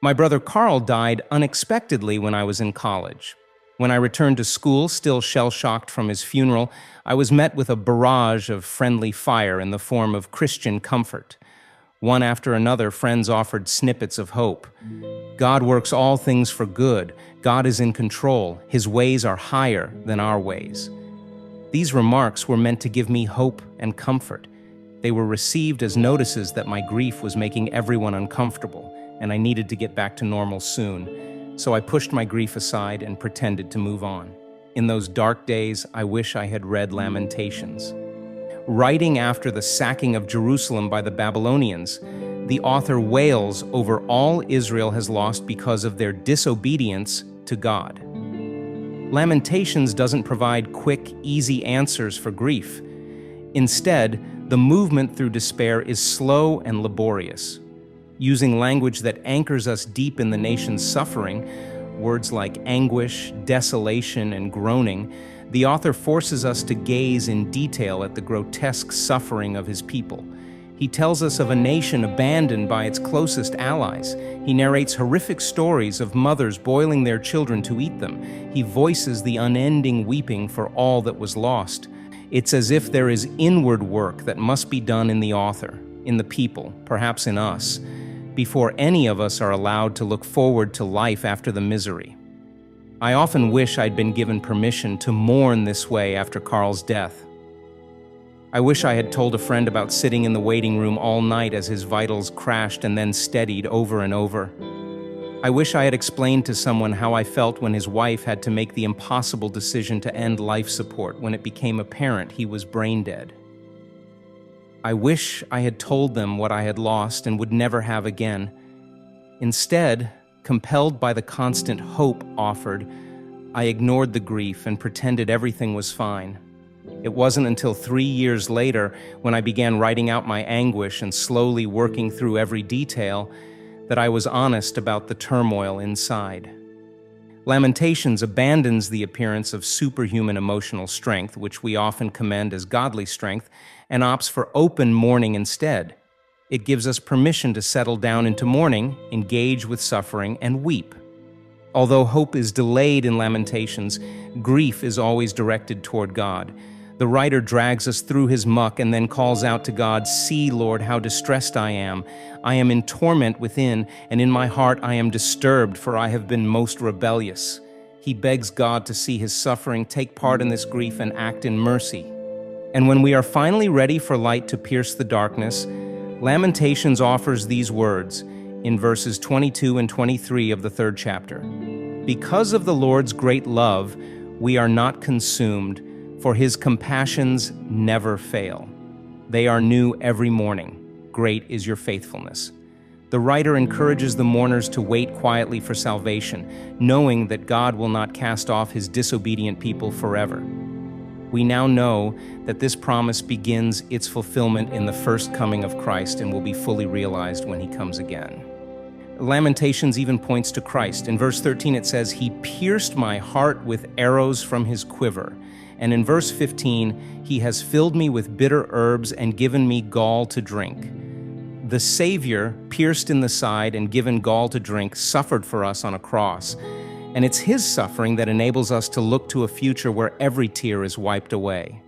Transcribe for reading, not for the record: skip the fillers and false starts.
My brother Carl died unexpectedly when I was in college. When I returned to school, still shell-shocked from his funeral, I was met with a barrage of friendly fire in the form of Christian comfort. One after another, friends offered snippets of hope. God works all things for good. God is in control. His ways are higher than our ways. These remarks were meant to give me hope and comfort. They were received as notices that my grief was making everyone uncomfortable, and I needed to get back to normal soon. So I pushed my grief aside and pretended to move on. In those dark days, I wish I had read Lamentations. Writing after the sacking of Jerusalem by the Babylonians, the author wails over all Israel has lost because of their disobedience to God. Lamentations doesn't provide quick, easy answers for grief. Instead, the movement through despair is slow and laborious. Using language that anchors us deep in the nation's suffering, words like anguish, desolation, and groaning, the author forces us to gaze in detail at the grotesque suffering of his people. He tells us of a nation abandoned by its closest allies. He narrates horrific stories of mothers boiling their children to eat them. He voices the unending weeping for all that was lost. It's as if there is inward work that must be done in the author, in the people, perhaps in us, before any of us are allowed to look forward to life after the misery. I often wish I'd been given permission to mourn this way after Carl's death. I wish I had told a friend about sitting in the waiting room all night as his vitals crashed and then steadied over and over. I wish I had explained to someone how I felt when his wife had to make the impossible decision to end life support when it became apparent he was brain dead. I wish I had told them what I had lost and would never have again. Instead, compelled by the constant hope offered, I ignored the grief and pretended everything was fine. It wasn't until 3 years later, when I began writing out my anguish and slowly working through every detail, that I was honest about the turmoil inside. Lamentations abandons the appearance of superhuman emotional strength, which we often commend as godly strength, and opts for open mourning instead. It gives us permission to settle down into mourning, engage with suffering, and weep. Although hope is delayed in Lamentations, grief is always directed toward God. The writer drags us through his muck and then calls out to God, "See, Lord, how distressed I am. I am in torment within, and in my heart I am disturbed, for I have been most rebellious." He begs God to see his suffering, take part in this grief, and act in mercy. And when we are finally ready for light to pierce the darkness, Lamentations offers these words in verses 22 and 23 of the 3rd chapter. "Because of the Lord's great love, we are not consumed, for his compassions never fail. They are new every morning. Great is your faithfulness." The writer encourages the mourners to wait quietly for salvation, knowing that God will not cast off his disobedient people forever. We now know that this promise begins its fulfillment in the first coming of Christ and will be fully realized when he comes again. Lamentations even points to Christ. In verse 13 it says, "He pierced my heart with arrows from his quiver." And in verse 15, "He has filled me with bitter herbs and given me gall to drink." The Savior, pierced in the side and given gall to drink, suffered for us on a cross. And it's his suffering that enables us to look to a future where every tear is wiped away.